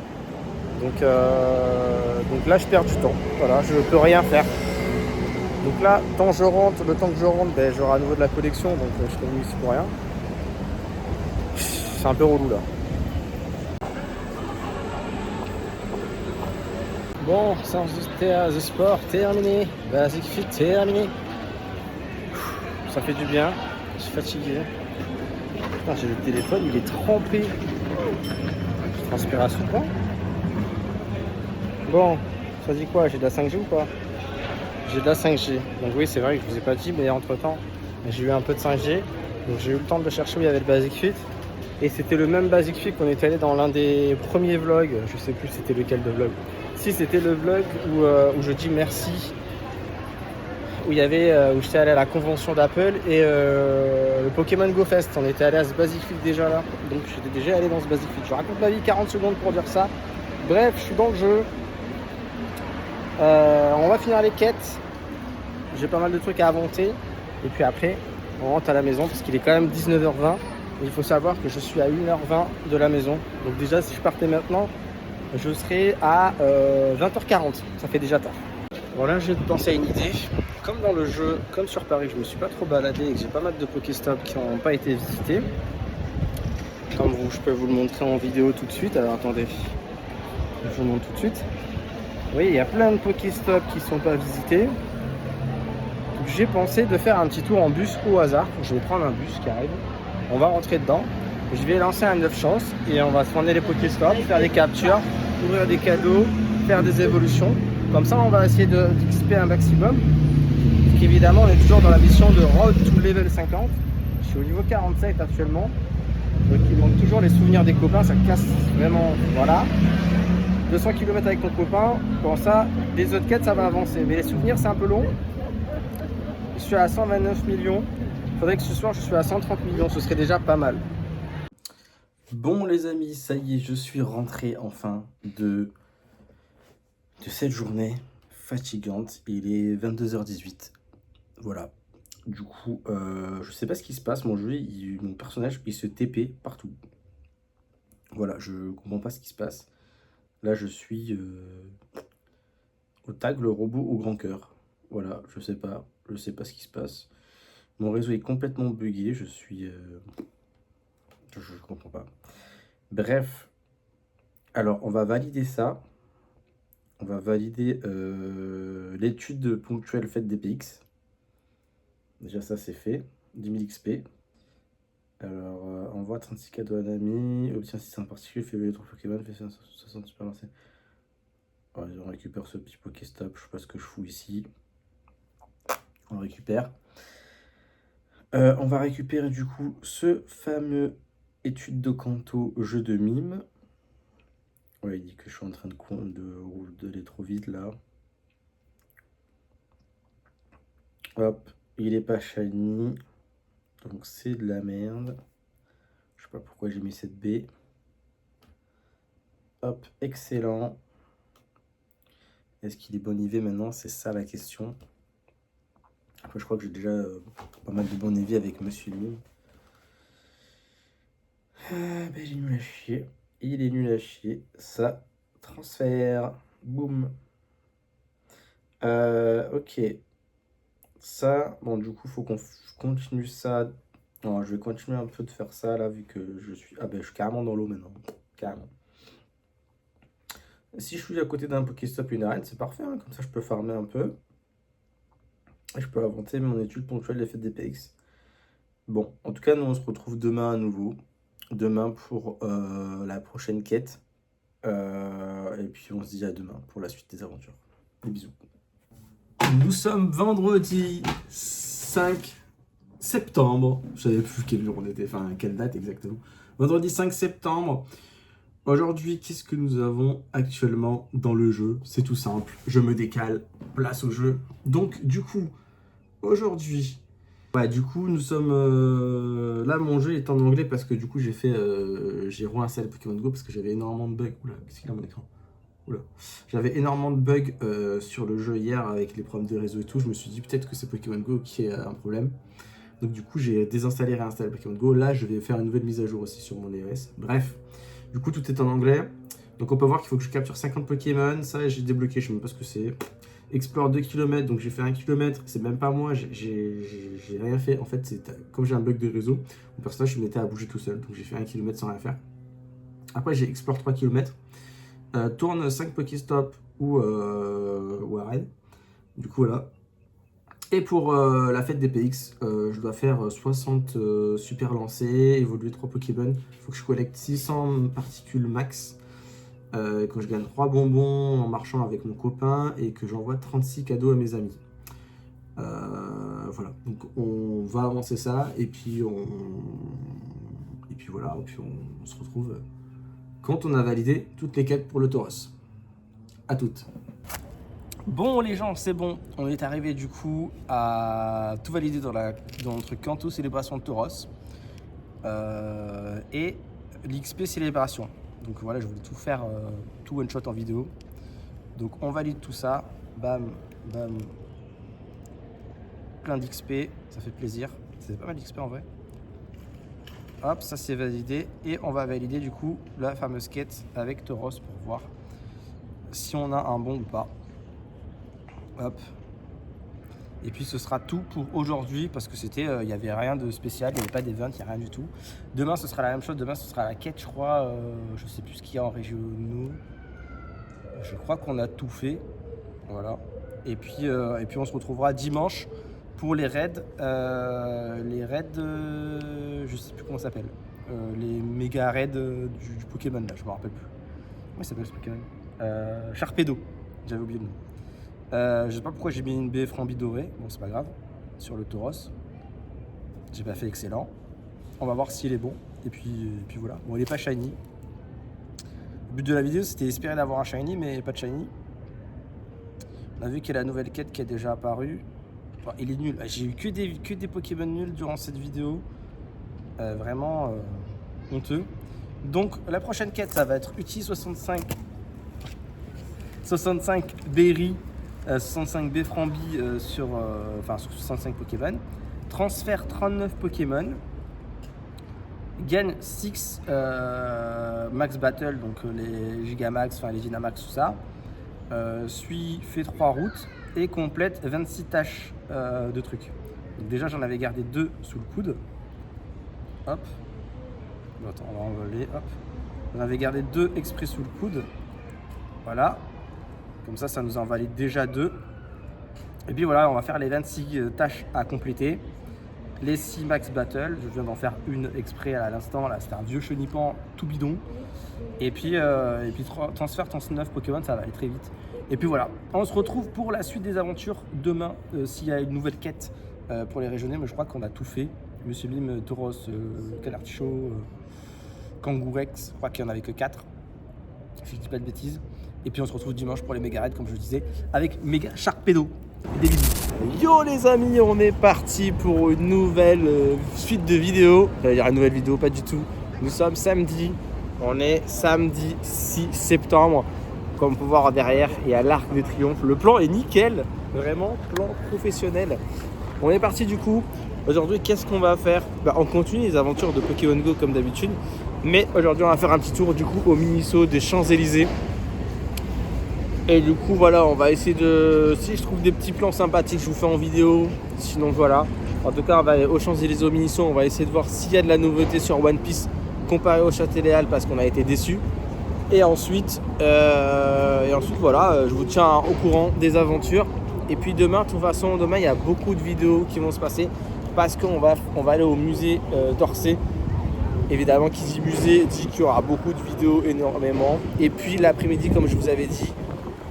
Donc là je perds du temps. Voilà, je peux rien faire. Donc là, le temps que je rentre, j'aurai à nouveau de la connexion, donc je serai venu ici pour rien. C'est un peu relou là. Bon, séance de sport terminée, Basic Fit terminé. Ça fait du bien, je suis fatigué. Putain, j'ai le téléphone, il est trempé. Je transpire à souffle. Bon, ça dit quoi, j'ai de la 5G ou pas? J'ai de la 5G, donc oui c'est vrai que je vous ai pas dit, mais entre temps j'ai eu un peu de 5G, donc j'ai eu le temps de chercher où il y avait le Basic Fit, et c'était le même Basic Fit qu'on était allé dans l'un des premiers vlogs, je sais plus c'était lequel de vlog, si c'était le vlog où je dis merci, où j'étais allé à la convention d'Apple et le Pokémon Go Fest, on était allé à ce Basic Fit déjà là, donc j'étais déjà allé dans ce Basic Fit, je raconte ma vie 40 secondes pour dire ça, bref je suis dans le jeu. On va finir les quêtes, j'ai pas mal de trucs à inventer et puis après on rentre à la maison parce qu'il est quand même 19h20 et il faut savoir que je suis à 1h20 de la maison, donc déjà si je partais maintenant je serais à 20h40, ça fait déjà tard. Bon là j'ai pensé à une idée, comme dans le jeu, comme sur Paris je me suis pas trop baladé et que j'ai pas mal de Pokéstop qui n'ont pas été visités, comme je peux vous le montrer en vidéo tout de suite, alors attendez, je vous montre tout de suite. Oui, il y a plein de Pokéstop qui ne sont pas visités. J'ai pensé de faire un petit tour en bus au hasard. Je vais prendre un bus qui arrive. On va rentrer dedans. Je vais lancer un 9 chances et on va se prendre les Pokéstop, faire des captures, ouvrir des cadeaux faire des évolutions. Comme ça, on va essayer d'XP un maximum. Donc évidemment, on est toujours dans la mission de Road to Level 50. Je suis au niveau 47 actuellement. Donc il manque toujours les souvenirs des copains, ça casse vraiment, voilà. 200 km avec ton copain, comme ça, les autres quêtes ça va avancer. Mais les souvenirs c'est un peu long. Je suis à 129 millions. Il faudrait que ce soir je suis à 130 millions, ce serait déjà pas mal. Bon les amis, ça y est, je suis rentré enfin de cette journée fatigante. Il est 22h18. Voilà. Du coup, je sais pas ce qui se passe. Mon jeu, mon personnage, il se TP partout. Voilà, je comprends pas ce qui se passe. Là, je suis au tag, le robot au grand cœur. Voilà, je sais pas ce qui se passe. Mon réseau est complètement buggé. Je suis, je comprends pas. Bref, alors on va valider ça. On va valider l'étude ponctuelle faite DPX. Déjà ça c'est fait. 10 000 XP. Alors envoie 36 cadeaux à un ami. Obtient 600 particuliers. Fait voler 3 Pokémon. Fait 60 super lancés. Ouais, on récupère ce petit Pokéstop. Je sais pas ce que je fous ici. On récupère. On va récupérer du coup ce fameux étude de Kanto jeu de mime. Ouais, il dit que je suis en train d'aller trop vite là. Hop, il est pas shiny. Donc c'est de la merde. Je sais pas pourquoi j'ai mis cette B. Hop, excellent. Est-ce qu'il est bon IV maintenant? C'est ça la question. Après, je crois que j'ai déjà pas mal de bon IV avec Monsieur Mime. Ben, il est nul à chier. Il est nul à chier. Ça, transfert. Boum. Ok. Ça, bon, du coup, faut qu'on continue ça. Non, je vais continuer un peu de faire ça là, vu que je suis. Ah, ben, je suis carrément dans l'eau maintenant. Carrément. Si je suis à côté d'un Pokéstop et une arène, c'est parfait. Hein. Comme ça, je peux farmer un peu. Et je peux inventer mon étude ponctuelle d'effet de DPX. Bon, en tout cas, nous, on se retrouve demain à nouveau. Demain pour la prochaine quête. Et puis, on se dit à demain pour la suite des aventures. Des bisous. Nous sommes vendredi 5 septembre. Je savais plus quel jour on était, enfin, quelle date exactement. Vendredi 5 septembre. Aujourd'hui, qu'est-ce que nous avons actuellement dans le jeu? C'est tout simple, je me décale, place au jeu. Donc, du coup, aujourd'hui, ouais, du coup, nous sommes... là, mon jeu est en anglais parce que du coup, j'ai réinstallé Pokémon Go parce que j'avais énormément de bugs. Oula, qu'est-ce qu'il y a à mon écran? Oula. J'avais énormément de bugs sur le jeu hier avec les problèmes de réseau et tout. Je me suis dit peut-être que c'est Pokémon Go qui a un problème. Donc, du coup, j'ai désinstallé et réinstallé Pokémon Go. Là, je vais faire une nouvelle mise à jour aussi sur mon iOS. Bref. Du coup, tout est en anglais. Donc, on peut voir qu'il faut que je capture 50 Pokémon. Ça, j'ai débloqué, je sais même pas ce que c'est. Explore 2 km, donc j'ai fait 1 km. C'est même pas moi, j'ai rien fait. En fait, comme j'ai un bug de réseau, mon personnage se mettait à bouger tout seul. Donc, j'ai fait 1 km sans rien faire. Après, j'ai explore 3 km. Tourne 5 Pokéstop ou arène. Du coup, voilà. Et pour la fête des PX, je dois faire 60 super lancers, évoluer 3 Pokémon. Il faut que je collecte 600 particules max, que je gagne 3 bonbons en marchant avec mon copain et que j'envoie 36 cadeaux à mes amis. Voilà, donc on va avancer ça et puis voilà, et puis on se retrouve quand on a validé toutes les quêtes pour le Tauros. À toutes. Bon les gens, c'est bon, on est arrivé du coup à tout valider dans notre Kanto célébration de Tauros et l'XP célébration. Donc voilà, je voulais tout faire, tout one shot en vidéo. Donc on valide tout ça, bam, bam, plein d'XP, ça fait plaisir. C'est pas mal d'XP en vrai. Hop, ça c'est validé et on va valider du coup la fameuse quête avec Tauros pour voir si on a un bon ou pas. Hop. Et puis ce sera tout pour aujourd'hui parce que c'était, il n'y avait rien de spécial, il n'y avait pas d'event, il n'y a rien du tout. Demain ce sera la même chose, demain ce sera la quête je crois, je sais plus ce qu'il y a en régionaux. Je crois qu'on a tout fait, voilà. Et puis on se retrouvera dimanche pour les raids, je sais plus comment ça s'appelle, les méga raids du Pokémon là, je me rappelle plus. Comment il s'appelle ce Pokémon? Sharpedo, j'avais oublié le nom. Je sais pas pourquoi j'ai mis une baie Frambi dorée, bon c'est pas grave, sur le Tauros. J'ai pas fait excellent. On va voir s'il est bon. Et puis voilà. Bon, il est pas shiny. Le but de la vidéo, c'était espérer d'avoir un shiny, mais pas de shiny. On a vu qu'il y a la nouvelle quête qui est déjà apparue. Enfin, il est nul. J'ai eu que des Pokémon nuls durant cette vidéo. Vraiment honteux. Donc, la prochaine quête, ça va être Uti 65 Berry, 65 Bframbi sur 65 Pokémon. Transfert 39 Pokémon. Gain 6 Max Battle, donc les Gigamax, enfin les Dynamax, tout ça. Fait 3 routes et complète 26 tâches de trucs. Donc déjà, j'en avais gardé 2 sous le coude. Hop. Attends, on va envoler. Hop. J'en avais gardé 2 exprès sous le coude. Voilà. Comme ça nous en valide déjà 2. Et puis voilà, on va faire les 26 tâches à compléter. Les 6 Max Battle, je viens d'en faire une exprès à l'instant, là c'était un vieux chenipan tout bidon. Et puis transfert 39 Pokémon, ça va aller très vite. Et puis voilà, on se retrouve pour la suite des aventures demain, s'il y a une nouvelle quête pour les régionner, mais je crois qu'on a tout fait. Monsieur Bim, Tauros, Calartichaud, Kangourex, je crois qu'il n'y en avait que 4, si je dis pas de bêtises. Et puis on se retrouve dimanche pour les méga raids, comme je le disais, avec Méga Sharpedo. Yo les amis, on est parti pour une nouvelle suite de vidéos. Il y aura une nouvelle vidéo, pas du tout. Nous sommes samedi, on est samedi 6 septembre. Comme on peut voir derrière, il y a l'Arc de Triomphe. Le plan est nickel, vraiment plan professionnel. On est parti du coup. Aujourd'hui, qu'est-ce qu'on va faire? On continue les aventures de Pokémon Go comme d'habitude. Mais aujourd'hui, on va faire un petit tour du coup au Miniso des Champs-Élysées. Et du coup voilà, on va essayer de... Si je trouve des petits plans sympathiques, je vous fais en vidéo. Sinon voilà. En tout cas, on va aller aux Champs-Élysées au Miniso. On va essayer de voir s'il y a de la nouveauté sur One Piece comparé au Châtelet parce qu'on a été déçus. Et ensuite voilà, je vous tiens au courant des aventures. Et puis demain, de toute façon, demain il y a beaucoup de vidéos qui vont se passer parce qu'on va aller au musée d'Orsay. Évidemment, qui dit musée dit qu'il y aura beaucoup de vidéos, énormément. Et puis l'après-midi, comme je vous avais dit,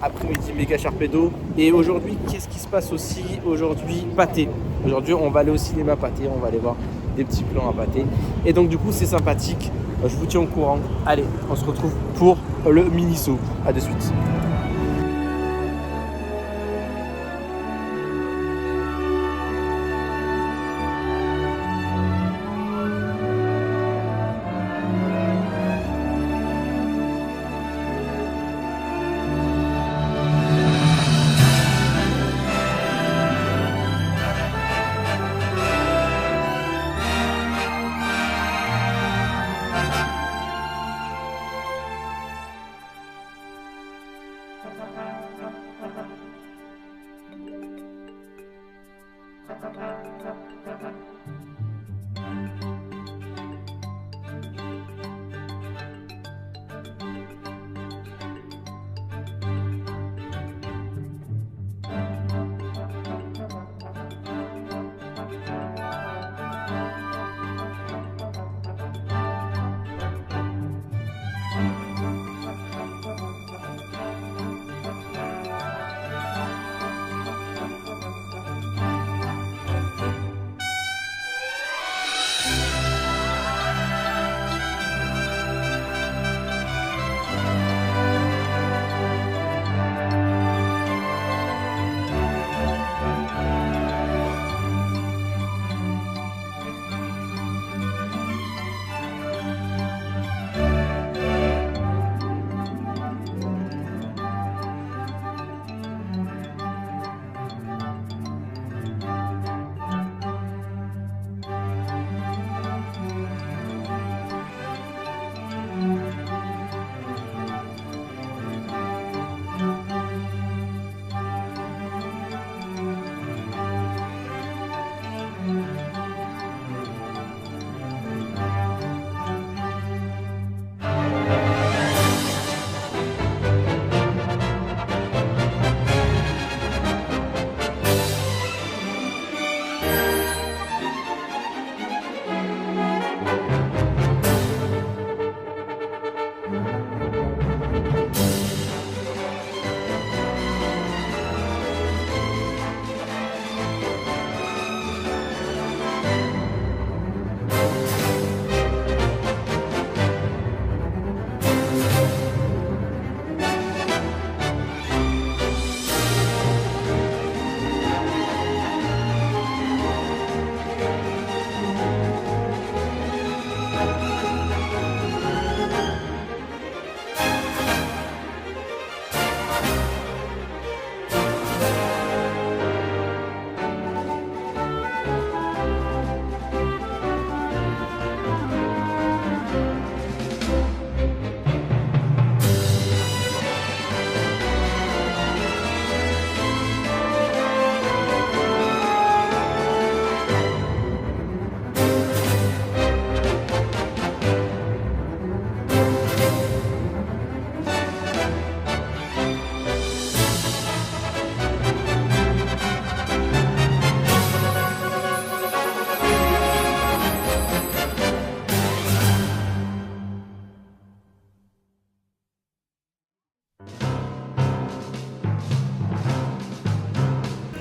après-midi Méga Sharpedo. Et aujourd'hui, qu'est-ce qui se passe aussi? Aujourd'hui, pâté. Aujourd'hui, on va aller au cinéma pâté, on va aller voir des petits plans à pâté. Et donc du coup, c'est sympathique. Je vous tiens au courant. Allez, on se retrouve pour le Miniso. À de suite.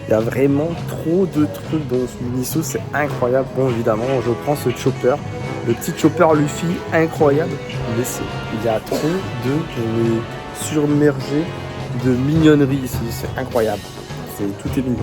Il y a vraiment trop de trucs dans ce Miniso, c'est incroyable. Bon, évidemment, je prends ce chopper, le petit chopper Luffy, incroyable. Mais il y a trop de surmergé de mignonnerie ici, c'est incroyable. Tout est mignon.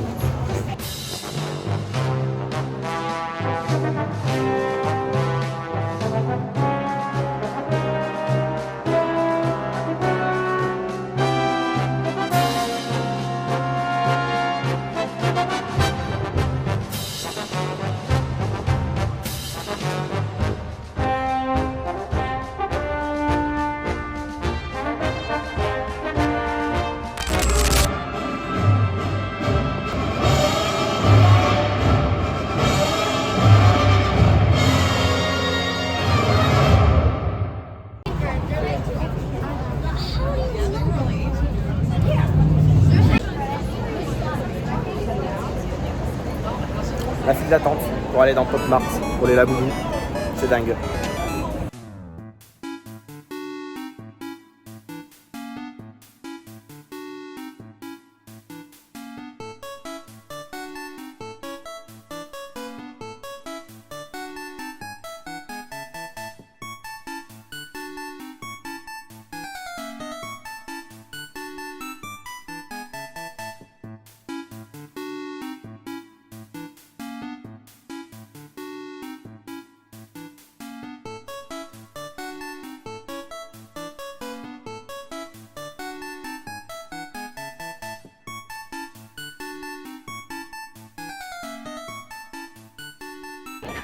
La file d'attente pour aller dans Pop Mart, pour les Laboubou, c'est dingue.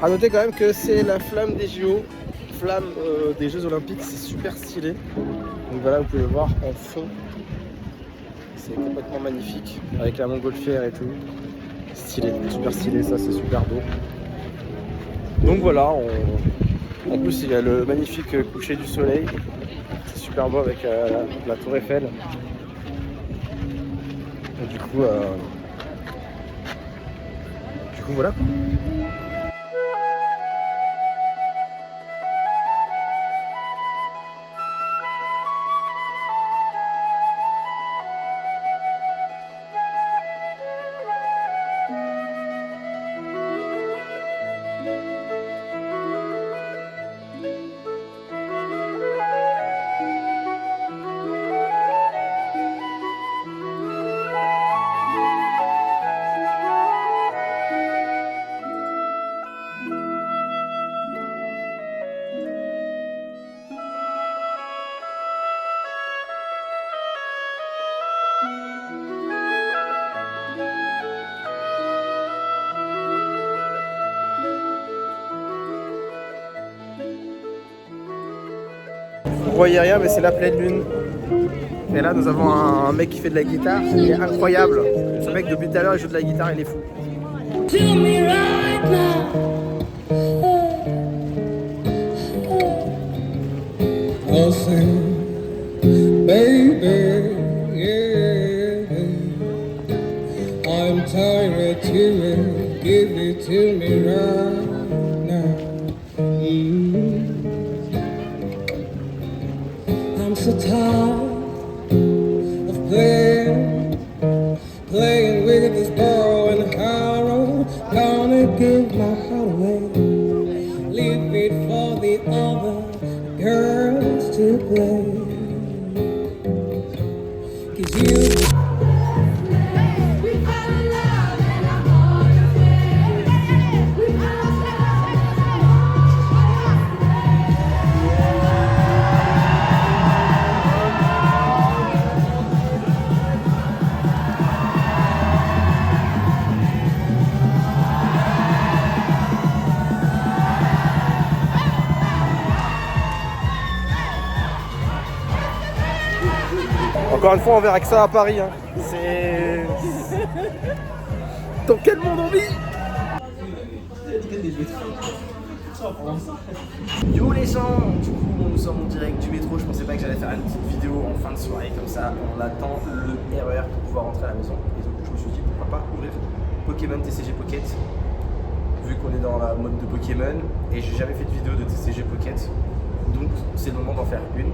A noter quand même que c'est la flamme des JO, flamme des Jeux Olympiques, c'est super stylé. Donc voilà, vous pouvez le voir en fond. C'est complètement magnifique, avec la montgolfière et tout. Stylé, super stylé, ça c'est super beau. Donc voilà, en plus il y a le magnifique coucher du soleil. C'est super beau avec la tour Eiffel. Et du coup voilà. Vous voyez rien, mais c'est la pleine lune. Et là, nous avons un mec qui fait de la guitare, il est incroyable. Ce mec, depuis tout à l'heure, il joue de la guitare, il est fou. Baby, yeah, I'm tired to give it to me right now. I'm so tired of playing with this bow and arrow. Gonna give my heart away, leave it for the other girls to play. 'Cause you Encore une fois, on verra que ça à Paris. Hein. C'est... Dans quel monde on vit? Yo les gens, du coup nous sommes en direct du métro. Je pensais pas que j'allais faire une petite vidéo en fin de soirée comme ça. On attend le RER pour pouvoir rentrer à la maison. Et donc je me suis dit pourquoi pas ouvrir Pokémon TCG Pocket, vu qu'on est dans la mode de Pokémon et j'ai jamais fait de vidéo de TCG Pocket. Donc c'est le moment d'en faire une.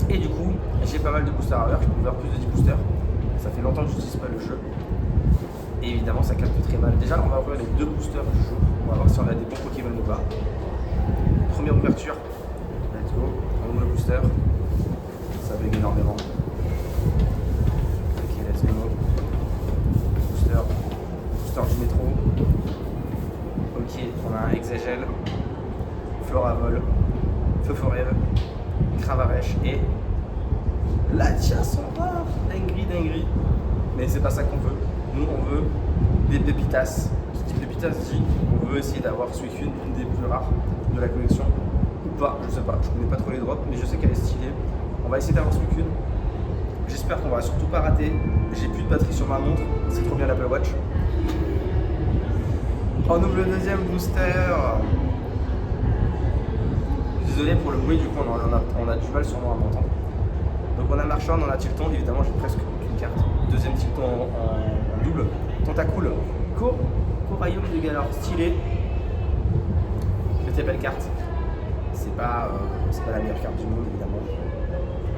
Et du coup, j'ai pas mal de boosters à l'heure, je peux ouvrir plus de 10 boosters. Ça fait longtemps que je n'utilise pas le jeu. Et évidemment, ça capte très mal. Déjà, on va ouvrir les 2 boosters du jour. On va voir si on a des bons Pokémon ou pas. Première ouverture. Let's go. On ouvre le booster. Ça bug énormément. Ok, let's go. Booster. Booster du métro. Ok, on a un Exagel. Floravol. Feu Forever. Cravarèche et Latias en rare. Dinguerie. Mais c'est pas ça qu'on veut. Nous, on veut des pépitas. Ce qui pépitas dit, on veut essayer d'avoir Suicune, une des plus rares de la collection. Ou pas, je sais pas. Je connais pas trop les drops, mais je sais qu'elle est stylée. On va essayer d'avoir Suicune. J'espère qu'on va surtout pas rater. J'ai plus de batterie sur ma montre. C'est trop bien l'Apple Watch. On ouvre le deuxième booster. Désolé pour le bruit, du coup on a du mal sûrement à m'entendre. Donc on a Marchand, on a Tilton, évidemment j'ai presque aucune carte. Deuxième Tilton en double. Tentacool, Coraillon de Galore, stylé. Petite belle carte. C'est pas la meilleure carte du monde évidemment.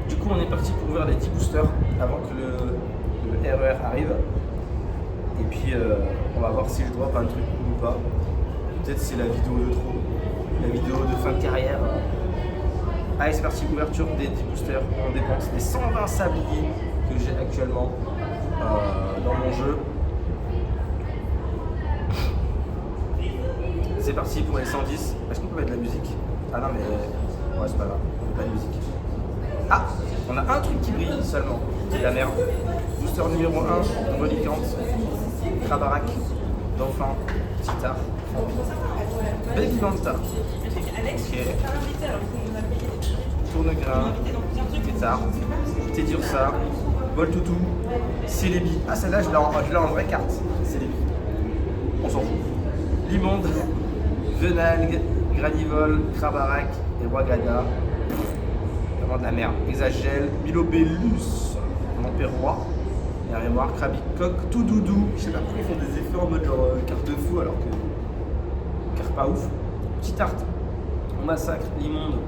Du coup on est parti pour ouvrir les 10 boosters avant que le RER arrive. Et puis on va voir si je drop un truc ou pas. Peut-être c'est la vidéo de trop. La vidéo de fin de carrière. Allez, c'est parti, ouverture des 10 boosters. On dépense les 120 sabliers que j'ai actuellement dans mon jeu. C'est parti pour les 110. Est-ce qu'on peut mettre de la musique? Ah non, mais ouais, c'est pas grave, on met pas de musique. Ah, on a un truc qui brille seulement. C'est la merde. Booster numéro 1, Relicante, Crabarak, Dauphin, Titar. Baby Lanta. Ok. Tournegrain. Tétard. Tédursa. Voltoutou. Célébi. Ah, celle-là, je l'ai en vraie carte. Célébi. On s'en fout. Limonde. Venalgue. Granivol. Crabarak. Et Wagana. Vraiment de la merde. Exagel. Milobellus. L'Empérois. La mémoire. Krabicoque. Tout doudou. Je sais pas pourquoi ils font des effets en mode genre carte de fou alors que. Carte pas ouf. Petit Tarte, on massacre, l'immonde,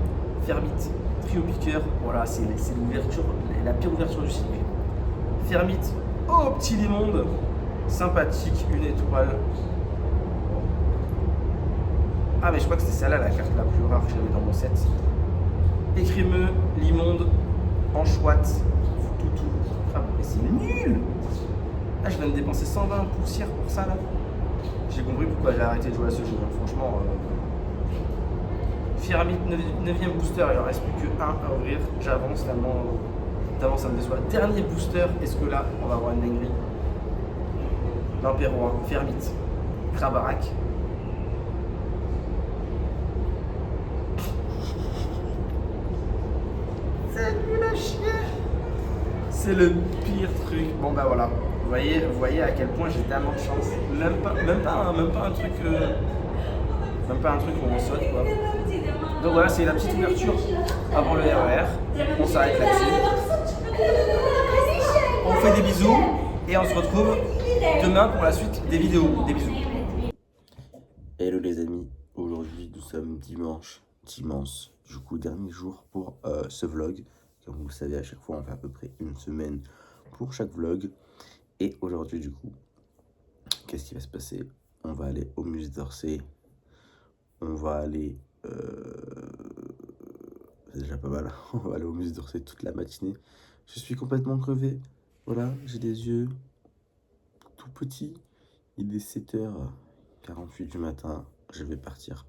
Fermite, Trio Piqueur. Voilà, c'est l'ouverture, la pire ouverture du circuit. Fermite, oh petit l'immonde, sympathique, une étoile. Ah, mais je crois que c'était celle-là la carte la plus rare que j'avais dans mon set. Écrémeux, l'immonde, Anchouette, Toutou. Ah, mais c'est nul! Ah, je viens de dépenser 120 poussières pour ça là. J'ai compris pourquoi j'ai arrêté de jouer à ce jeu. Franchement, Pyramide 9ème booster, il en reste plus que 1 à ouvrir. J'avance tellement ça me déçoit. Dernier booster, est-ce que là on va avoir une dinguerie? L'Empérois, Fermite, Crabarak. C'est nul à chier. C'est le pire truc. Bon bah voilà. Vous voyez à quel point j'ai tellement de chance. Même pas un truc. Même pas un truc où on saute quoi. Donc voilà, c'est la petite ouverture avant le RER. On s'arrête là-dessus. On fait des bisous et on se retrouve demain pour la suite des vidéos. Des bisous. Hello les amis, aujourd'hui nous sommes dimanche, du coup dernier jour pour ce vlog. Comme vous le savez, à chaque fois on fait à peu près une semaine pour chaque vlog. Et aujourd'hui du coup, qu'est-ce qui va se passer? On va aller au musée d'Orsay. On va aller... c'est déjà pas mal. On va aller au musée d'Orsay toute la matinée. Je suis complètement crevé. Voilà, j'ai les yeux tout petits. Il est 7h48 du matin. Je vais partir.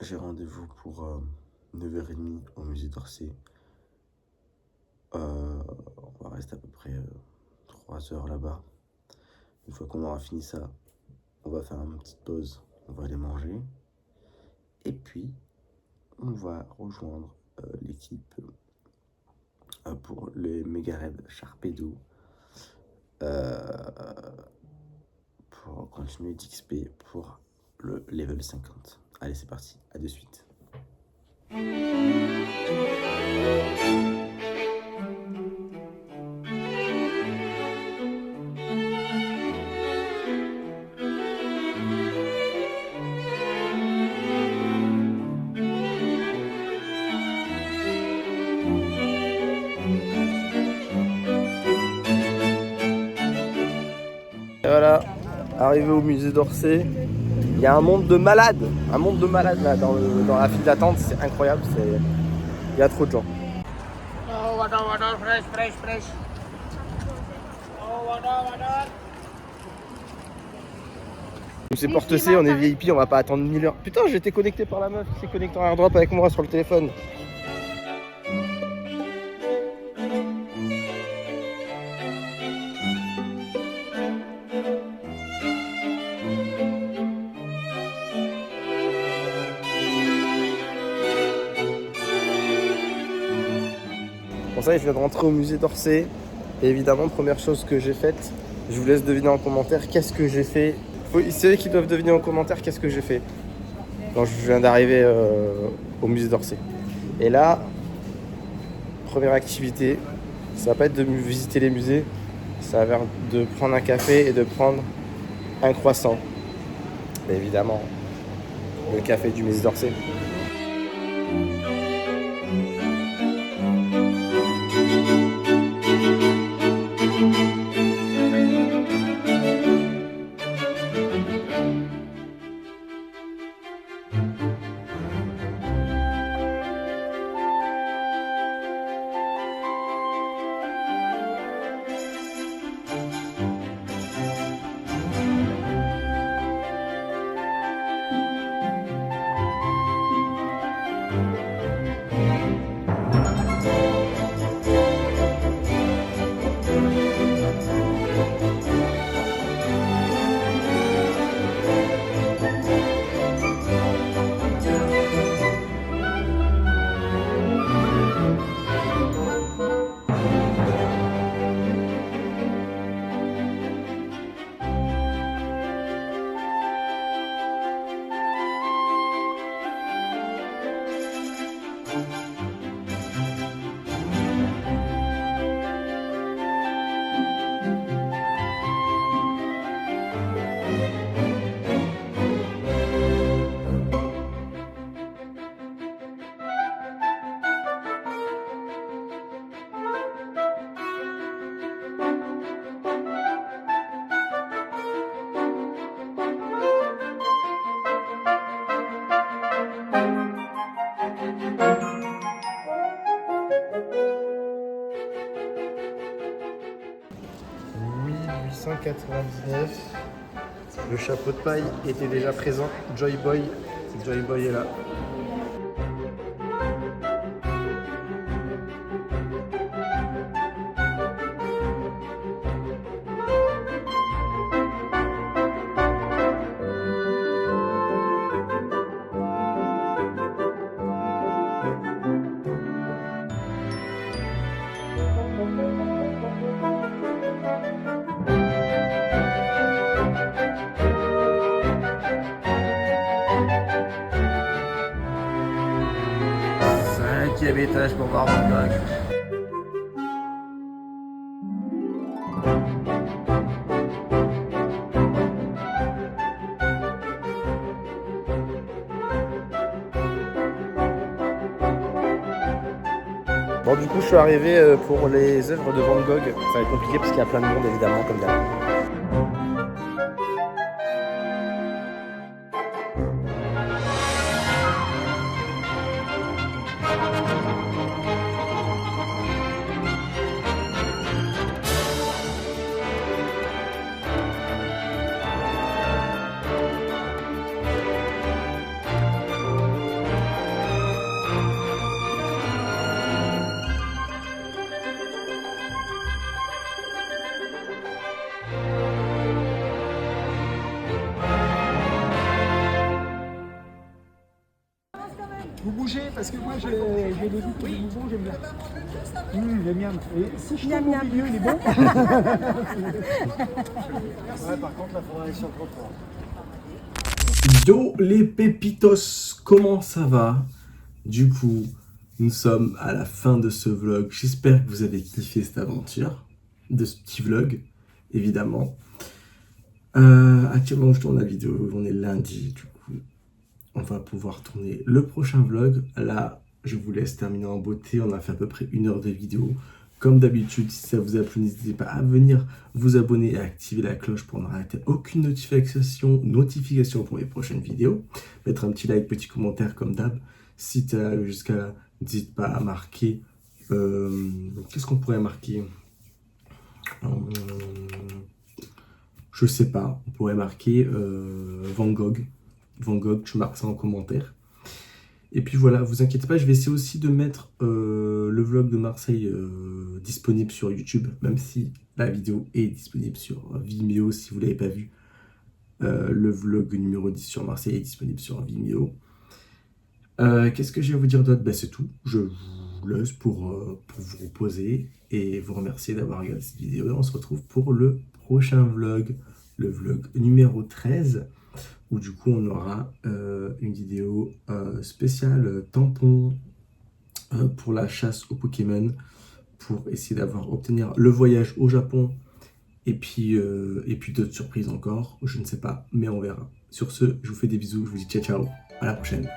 J'ai rendez-vous pour 9h30 au musée d'Orsay. On va rester à peu près 3 heures là-bas. Une fois qu'on aura fini ça, on va faire une petite pause. On va aller manger. Et puis, on va rejoindre l'équipe pour les méga raids Sharpedo pour continuer d'XP pour le level 50. Allez, c'est parti, à de suite. Et voilà, Arrivé au musée d'Orsay, il y a un monde de malades. Un monde de malades là dans la file d'attente, c'est incroyable. Il y a trop de gens. Oh, water, fresh. Oh, water. C'est porte C, on est VIP, on va pas attendre 1000 heures. Putain, j'étais connecté par la meuf qui s'est connectée en airdrop avec moi sur le téléphone. Bon ça, je viens de rentrer au musée d'Orsay. Et évidemment, première chose que j'ai faite, je vous laisse deviner en commentaire qu'est-ce que j'ai fait. C'est eux qui doivent deviner en commentaire qu'est-ce que j'ai fait quand je viens d'arriver au musée d'Orsay. Et là, première activité, ça va pas être de visiter les musées, ça va être de prendre un café et de prendre un croissant. Et évidemment, le café du musée d'Orsay. Le chapeau de paille était déjà présent. Joy Boy est là. Cinquième étage pour voir Van Gogh. Bon, du coup, je suis arrivé pour les œuvres de Van Gogh. Ça va être compliqué parce qu'il y a plein de monde, évidemment, comme d'hab. Vous bougez parce que moi j'ai des goûts pour les mouvements, j'aime bien. J'aime bien. Et si je tombe au milieu, il est bon. Ouais, par contre, là, il faudra aller sur le trottoir. Yo les pépitos, comment ça va? Du coup, nous sommes à la fin de ce vlog. J'espère que vous avez kiffé cette aventure, de ce petit vlog, évidemment. Actuellement, je tourne la vidéo, on est lundi, du coup. On va pouvoir tourner le prochain vlog. Là, je vous laisse terminer en beauté. On a fait à peu près 1 heure de vidéo. Comme d'habitude, si ça vous a plu, n'hésitez pas à venir vous abonner et activer la cloche pour ne rater aucune notification pour mes prochaines vidéos. Mettre un petit like, petit commentaire comme d'hab. Si tu es jusqu'à là, n'hésite pas à marquer. Qu'est-ce qu'on pourrait marquer? Je sais pas. On pourrait marquer Van Gogh. Van Gogh, tu marques ça en commentaire. Et puis voilà, vous inquiétez pas, je vais essayer aussi de mettre le vlog de Marseille disponible sur YouTube, même si la vidéo est disponible sur Vimeo si vous ne l'avez pas vu. Le vlog numéro 10 sur Marseille est disponible sur Vimeo. Qu'est-ce que j'ai à vous dire d'autre? C'est tout. Je vous laisse pour vous reposer et vous remercier d'avoir regardé cette vidéo. Et on se retrouve pour le prochain vlog, le vlog numéro 13. Où du coup on aura une vidéo spéciale tampon pour la chasse aux Pokémon, pour essayer obtenir le voyage au Japon et puis d'autres surprises encore, je ne sais pas, mais on verra. Sur ce, je vous fais des bisous, je vous dis ciao ciao, à la prochaine.